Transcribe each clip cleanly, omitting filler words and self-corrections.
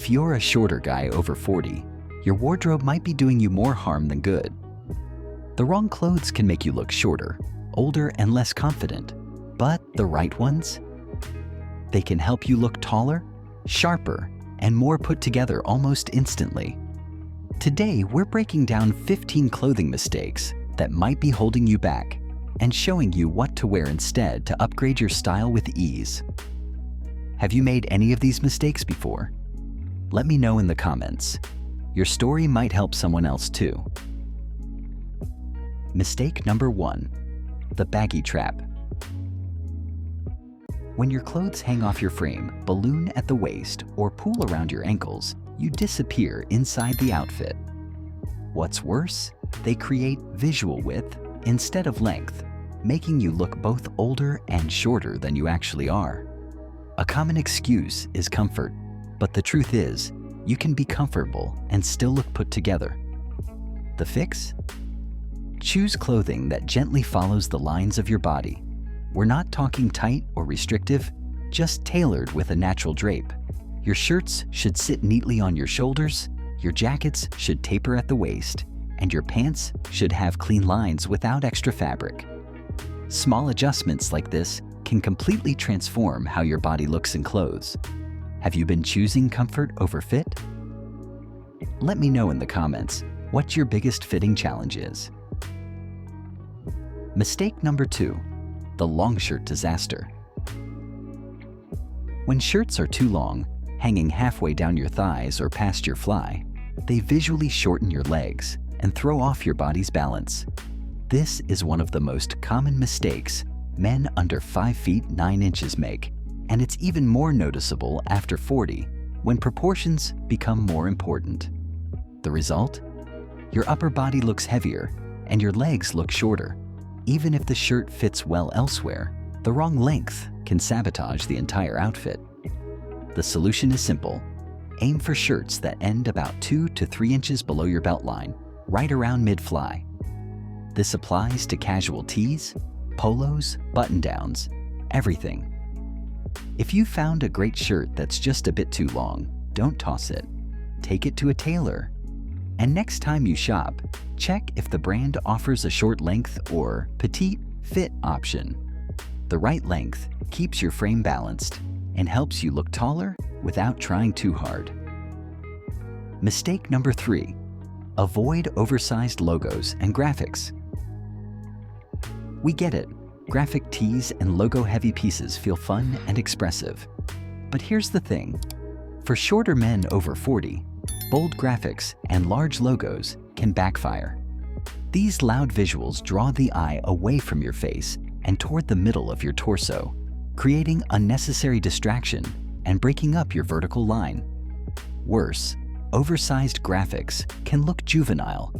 If you're a shorter guy over 40, your wardrobe might be doing you more harm than good. The wrong clothes can make you look shorter, older, and less confident, but the right ones? They can help you look taller, sharper, and more put together almost instantly. Today, we're breaking down 15 clothing mistakes that might be holding you back and showing you what to wear instead to upgrade your style with ease. Have you made any of these mistakes before? Let me know in the comments. Your story might help someone else too. Mistake number 1, the baggy trap. When your clothes hang off your frame, balloon at the waist, or pool around your ankles, you disappear inside the outfit. What's worse, they create visual width instead of length, making you look both older and shorter than you actually are. A common excuse is comfort, but the truth is, you can be comfortable and still look put together. The fix? Choose clothing that gently follows the lines of your body. We're not talking tight or restrictive, just tailored with a natural drape. Your shirts should sit neatly on your shoulders, your jackets should taper at the waist, and your pants should have clean lines without extra fabric. Small adjustments like this can completely transform how your body looks in clothes. Have you been choosing comfort over fit? Let me know in the comments what your biggest fitting challenge is. Mistake number 2, the long shirt disaster. When shirts are too long, hanging halfway down your thighs or past your fly, they visually shorten your legs and throw off your body's balance. This is one of the most common mistakes men under 5 feet 9 inches make, and it's even more noticeable after 40 when proportions become more important. The result? Your upper body looks heavier and your legs look shorter. Even if the shirt fits well elsewhere, the wrong length can sabotage the entire outfit. The solution is simple. Aim for shirts that end about 2 to 3 inches below your belt line, right around mid-fly. This applies to casual tees, polos, button-downs, everything. If you found a great shirt that's just a bit too long, don't toss it. Take it to a tailor. And next time you shop, check if the brand offers a short length or petite fit option. The right length keeps your frame balanced and helps you look taller without trying too hard. Mistake number 3, avoid oversized logos and graphics. We get it, graphic tees and logo-heavy pieces feel fun and expressive. But here's the thing, for shorter men over 40, bold graphics and large logos can backfire. These loud visuals draw the eye away from your face and toward the middle of your torso, creating unnecessary distraction and breaking up your vertical line. Worse, oversized graphics can look juvenile,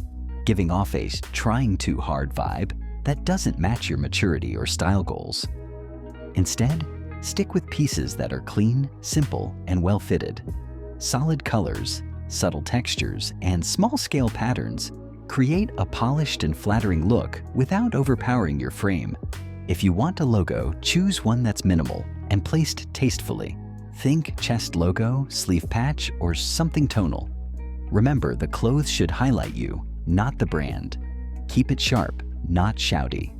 giving off a trying too hard vibe that doesn't match your maturity or style goals. Instead, stick with pieces that are clean, simple, and well-fitted. Solid colors, subtle textures, and small-scale patterns create a polished and flattering look without overpowering your frame. If you want a logo, choose one that's minimal and placed tastefully. Think chest logo, sleeve patch, or something tonal. Remember, the clothes should highlight you, not the brand. Keep it sharp, not shouty.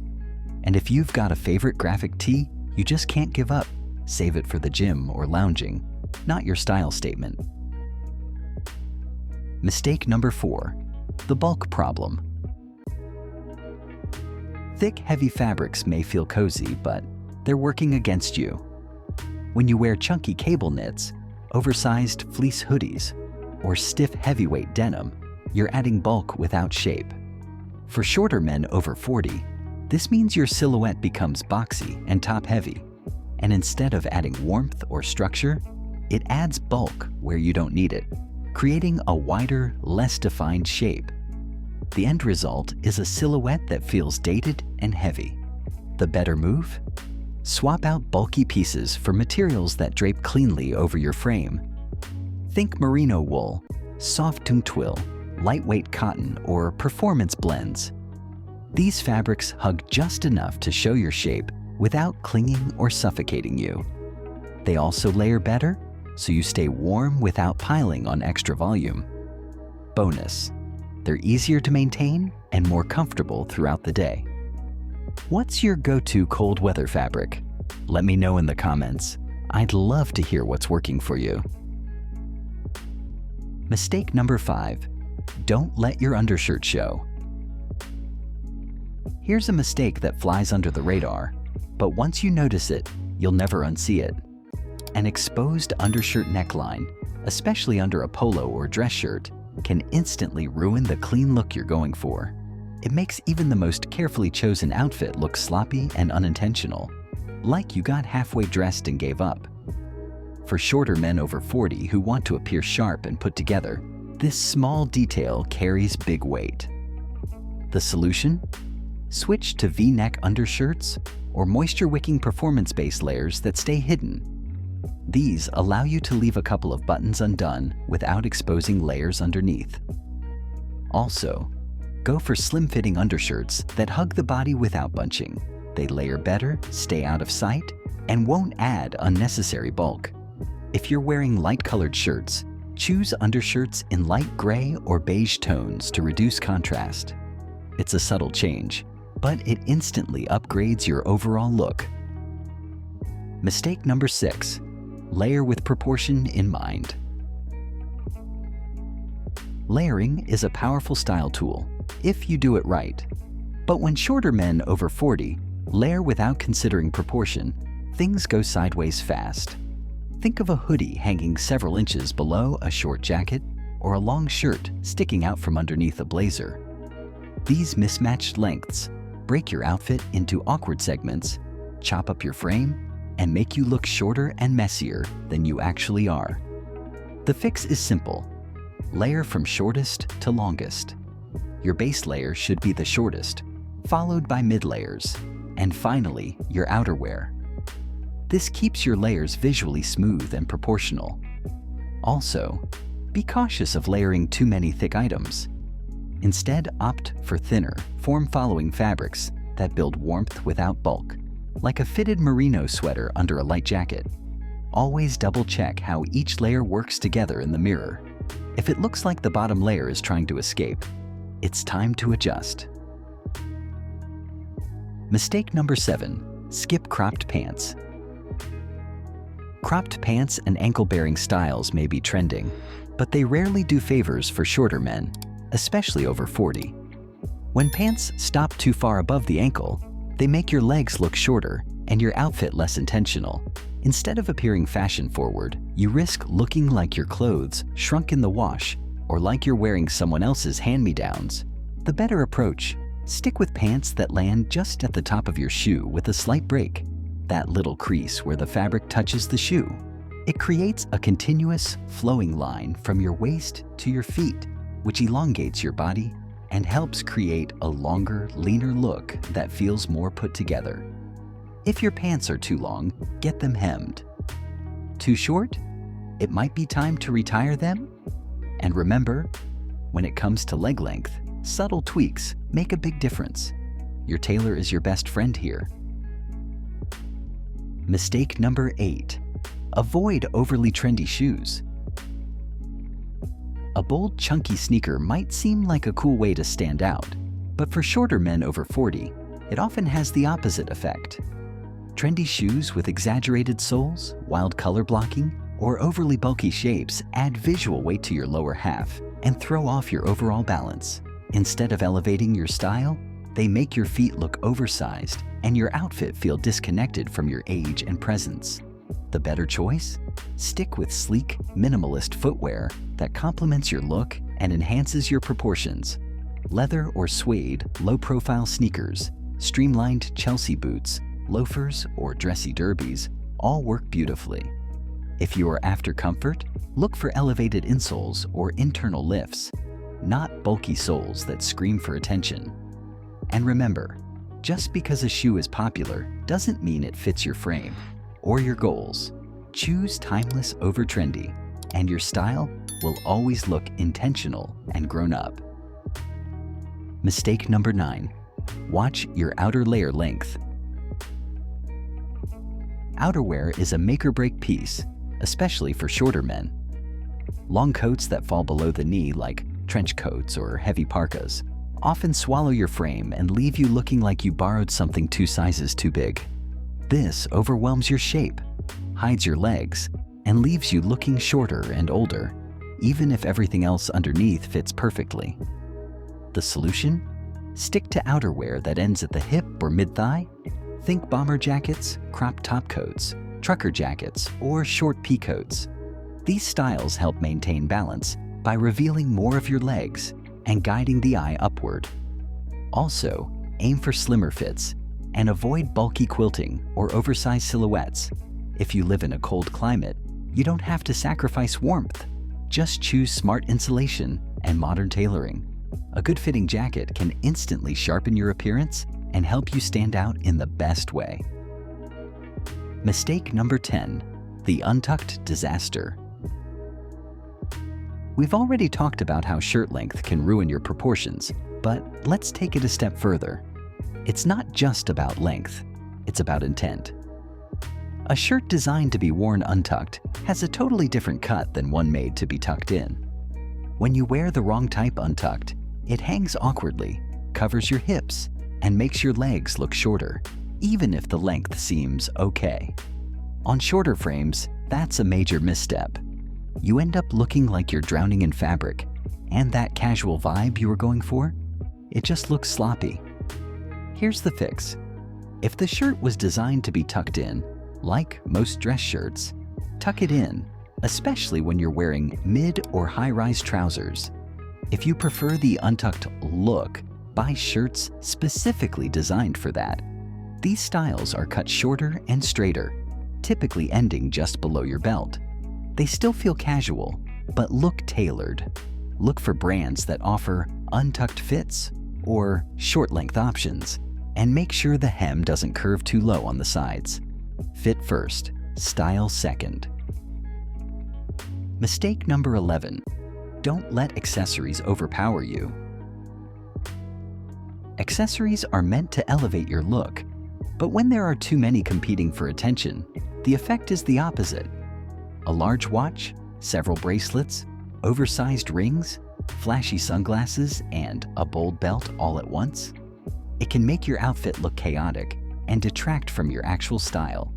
And if you've got a favorite graphic tee you just can't give up, save it for the gym or lounging, not your style statement. Mistake number 4, the bulk problem. Thick, heavy fabrics may feel cozy, but they're working against you. When you wear chunky cable knits, oversized fleece hoodies, or stiff heavyweight denim, you're adding bulk without shape. For shorter men over 40, this means your silhouette becomes boxy and top-heavy, and instead of adding warmth or structure, it adds bulk where you don't need it, creating a wider, less defined shape. The end result is a silhouette that feels dated and heavy. The better move? Swap out bulky pieces for materials that drape cleanly over your frame. Think merino wool, soft tung twill, lightweight cotton, or performance blends. These fabrics hug just enough to show your shape without clinging or suffocating you. They also layer better so you stay warm without piling on extra volume. Bonus: they're easier to maintain and more comfortable throughout the day. What's your go-to cold weather fabric? Let me know in the comments. I'd love to hear what's working for you. Mistake number 5. Don't let your undershirt show. Here's a mistake that flies under the radar, but once you notice it, you'll never unsee it. An exposed undershirt neckline, especially under a polo or dress shirt, can instantly ruin the clean look you're going for. It makes even the most carefully chosen outfit look sloppy and unintentional, like you got halfway dressed and gave up. For shorter men over 40 who want to appear sharp and put together, this small detail carries big weight. The solution? Switch to V-neck undershirts or moisture-wicking performance-based layers that stay hidden. These allow you to leave a couple of buttons undone without exposing layers underneath. Also, go for slim-fitting undershirts that hug the body without bunching. They layer better, stay out of sight, and won't add unnecessary bulk. If you're wearing light-colored shirts, choose undershirts in light gray or beige tones to reduce contrast. It's a subtle change, but it instantly upgrades your overall look. Mistake number 6. Layer with proportion in mind. Layering is a powerful style tool, if you do it right. But when shorter men over 40 layer without considering proportion, things go sideways fast. Think of a hoodie hanging several inches below a short jacket or a long shirt sticking out from underneath a blazer. These mismatched lengths break your outfit into awkward segments, chop up your frame, and make you look shorter and messier than you actually are. The fix is simple. Layer from shortest to longest. Your base layer should be the shortest, followed by mid layers, and finally your outerwear. This keeps your layers visually smooth and proportional. Also, be cautious of layering too many thick items. Instead, opt for thinner, form-following fabrics that build warmth without bulk, like a fitted merino sweater under a light jacket. Always double-check how each layer works together in the mirror. If it looks like the bottom layer is trying to escape, it's time to adjust. Mistake number 7. Skip cropped pants. Cropped pants and ankle-bearing styles may be trending, but they rarely do favors for shorter men, especially over 40. When pants stop too far above the ankle, they make your legs look shorter and your outfit less intentional. Instead of appearing fashion-forward, you risk looking like your clothes shrunk in the wash or like you're wearing someone else's hand-me-downs. The better approach: stick with pants that land just at the top of your shoe with a slight break, that little crease where the fabric touches the shoe. It creates a continuous, flowing line from your waist to your feet, which elongates your body and helps create a longer, leaner look that feels more put together. If your pants are too long, get them hemmed. Too short? It might be time to retire them. And remember, when it comes to leg length, subtle tweaks make a big difference. Your tailor is your best friend here. Mistake number 8. Avoid overly trendy shoes. A bold, chunky sneaker might seem like a cool way to stand out, but for shorter men over 40, it often has the opposite effect. Trendy shoes with exaggerated soles, wild color blocking, or overly bulky shapes add visual weight to your lower half and throw off your overall balance. Instead of elevating your style, they make your feet look oversized and your outfit feel disconnected from your age and presence. The better choice? Stick with sleek, minimalist footwear that complements your look and enhances your proportions. Leather or suede, low-profile sneakers, streamlined Chelsea boots, loafers, or dressy derbies all work beautifully. If you are after comfort, look for elevated insoles or internal lifts, not bulky soles that scream for attention. And remember, just because a shoe is popular doesn't mean it fits your frame or your goals. Choose timeless over trendy, and your style will always look intentional and grown up. Mistake number 9. Watch your outer layer length. Outerwear is a make or break piece, especially for shorter men. Long coats that fall below the knee, like trench coats or heavy parkas, often swallow your frame and leave you looking like you borrowed something 2 sizes too big. This overwhelms your shape, hides your legs, and leaves you looking shorter and older, even if everything else underneath fits perfectly. The solution? Stick to outerwear that ends at the hip or mid-thigh. Think bomber jackets, crop top coats, trucker jackets, or short pea coats. These styles help maintain balance by revealing more of your legs and guiding the eye upward. Also, aim for slimmer fits and avoid bulky quilting or oversized silhouettes. If you live in a cold climate, you don't have to sacrifice warmth. Just choose smart insulation and modern tailoring. A good-fitting jacket can instantly sharpen your appearance and help you stand out in the best way. Mistake number 10, the Untucked Disaster. We've already talked about how shirt length can ruin your proportions, but let's take it a step further. It's not just about length, it's about intent. A shirt designed to be worn untucked has a totally different cut than one made to be tucked in. When you wear the wrong type untucked, it hangs awkwardly, covers your hips, and makes your legs look shorter, even if the length seems okay. On shorter frames, that's a major misstep. You end up looking like you're drowning in fabric, and that casual vibe you were going for, it just looks sloppy. Here's the fix. If the shirt was designed to be tucked in, like most dress shirts, tuck it in, especially when you're wearing mid or high-rise trousers. If you prefer the untucked look, buy shirts specifically designed for that. These styles are cut shorter and straighter, typically ending just below your belt. They still feel casual, but look tailored. Look for brands that offer untucked fits or short-length options, and make sure the hem doesn't curve too low on the sides. Fit first, style second. Mistake number 11. Don't let accessories overpower you. Accessories are meant to elevate your look, but when there are too many competing for attention, the effect is the opposite. A large watch, several bracelets, oversized rings, flashy sunglasses, and a bold belt all at once? It can make your outfit look chaotic and detract from your actual style.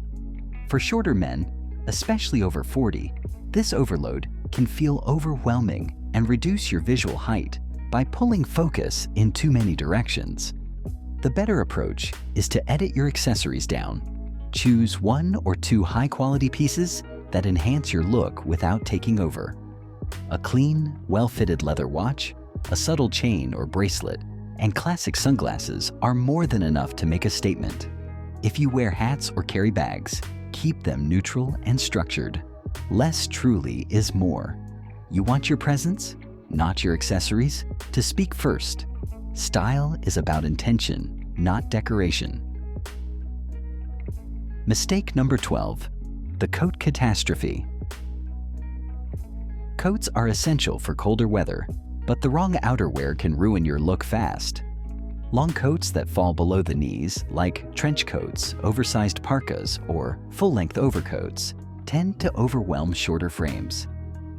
For shorter men, especially over 40, this overload can feel overwhelming and reduce your visual height by pulling focus in too many directions. The better approach is to edit your accessories down. Choose 1 or 2 high-quality pieces that enhance your look without taking over. A clean, well-fitted leather watch, a subtle chain or bracelet, and classic sunglasses are more than enough to make a statement. If you wear hats or carry bags, keep them neutral and structured. Less truly is more. You want your presence, not your accessories, to speak first. Style is about intention, not decoration. Mistake number 12, the Coat Catastrophe. Coats are essential for colder weather, but the wrong outerwear can ruin your look fast. Long coats that fall below the knees, like trench coats, oversized parkas, or full-length overcoats, tend to overwhelm shorter frames.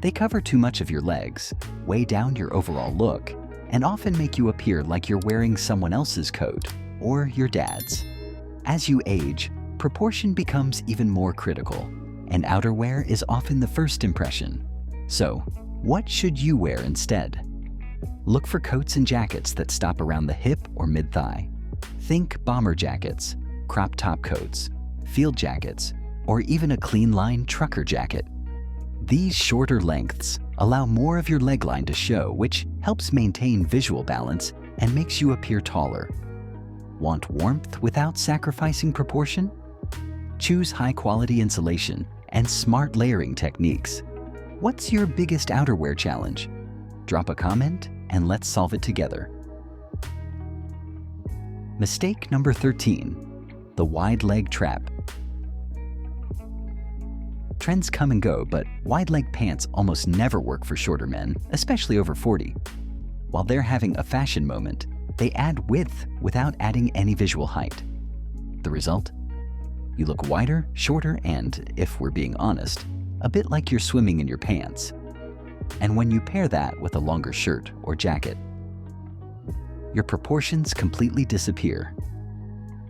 They cover too much of your legs, weigh down your overall look, and often make you appear like you're wearing someone else's coat or your dad's. As you age, proportion becomes even more critical, and outerwear is often the first impression. So, what should you wear instead? Look for coats and jackets that stop around the hip or mid-thigh. Think bomber jackets, crop top coats, field jackets, or even a clean-line trucker jacket. These shorter lengths allow more of your leg line to show, which helps maintain visual balance and makes you appear taller. Want warmth without sacrificing proportion? Choose high-quality insulation and smart layering techniques. What's your biggest outerwear challenge? Drop a comment and let's solve it together. Mistake number 13, the wide leg trap. Trends come and go, but wide leg pants almost never work for shorter men, especially over 40. While they're having a fashion moment, they add width without adding any visual height. The result? You look wider, shorter, and, if we're being honest, a bit like you're swimming in your pants. And when you pair that with a longer shirt or jacket, your proportions completely disappear.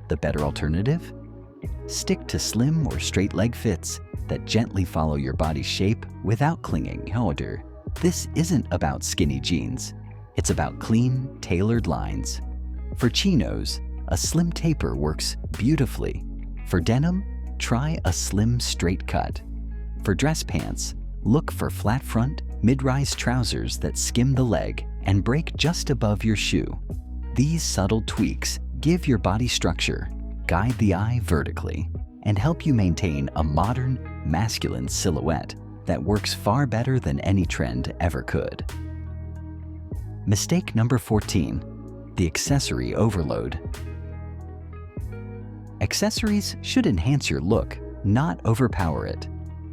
The better alternative? Stick to slim or straight leg fits that gently follow your body's shape without clinging. However, this isn't about skinny jeans. It's about clean, tailored lines. For chinos, a slim taper works beautifully. For denim, try a slim straight cut. For dress pants, look for flat front, mid-rise trousers that skim the leg and break just above your shoe. These subtle tweaks give your body structure, guide the eye vertically, and help you maintain a modern, masculine silhouette that works far better than any trend ever could. Mistake number 14, the accessory overload. Accessories should enhance your look, not overpower it.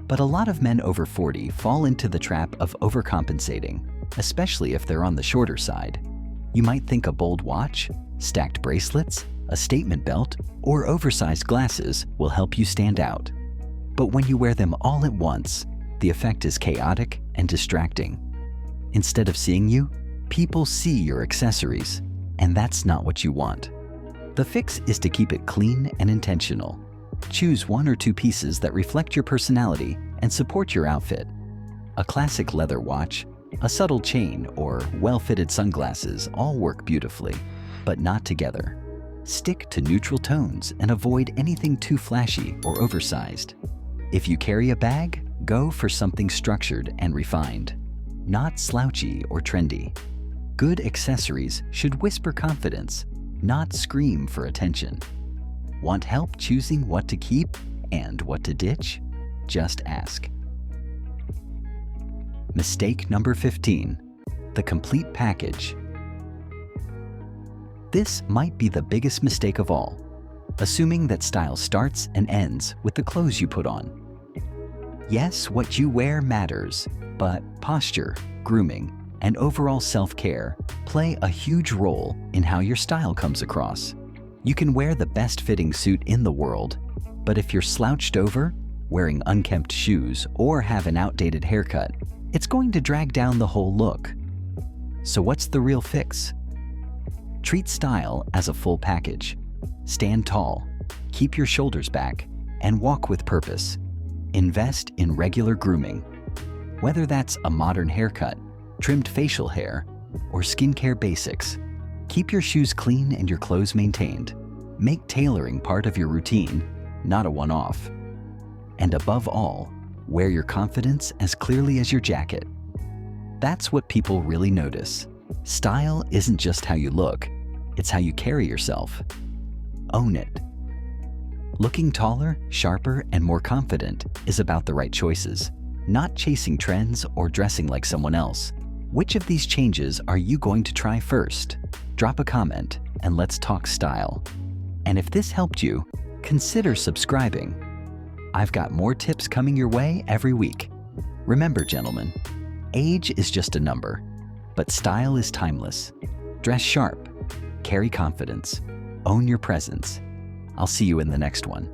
But a lot of men over 40 fall into the trap of overcompensating, especially if they're on the shorter side. You might think a bold watch, stacked bracelets, a statement belt, or oversized glasses will help you stand out. But when you wear them all at once, the effect is chaotic and distracting. Instead of seeing you, people see your accessories, and that's not what you want. The fix is to keep it clean and intentional. Choose 1 or 2 pieces that reflect your personality and support your outfit. A classic leather watch, a subtle chain, or well-fitted sunglasses all work beautifully, but not together. Stick to neutral tones and avoid anything too flashy or oversized. If you carry a bag, go for something structured and refined, not slouchy or trendy. Good accessories should whisper confidence, not scream for attention. Want help choosing what to keep and what to ditch? Just ask. Mistake number 15, the complete package. This might be the biggest mistake of all, assuming that style starts and ends with the clothes you put on. Yes, what you wear matters, but posture, grooming, and overall self-care play a huge role in how your style comes across. You can wear the best-fitting suit in the world, but if you're slouched over, wearing unkempt shoes, or have an outdated haircut, it's going to drag down the whole look. So what's the real fix? Treat style as a full package. Stand tall, keep your shoulders back, and walk with purpose. Invest in regular grooming. Whether that's a modern haircut, trimmed facial hair, or skincare basics, keep your shoes clean and your clothes maintained. Make tailoring part of your routine, not a one-off. And above all, wear your confidence as clearly as your jacket. That's what people really notice. Style isn't just how you look, it's how you carry yourself. Own it. Looking taller, sharper, and more confident is about the right choices, not chasing trends or dressing like someone else. Which of these changes are you going to try first? Drop a comment and let's talk style. And if this helped you, consider subscribing. I've got more tips coming your way every week. Remember, gentlemen, age is just a number, but style is timeless. Dress sharp, carry confidence, own your presence. I'll see you in the next one.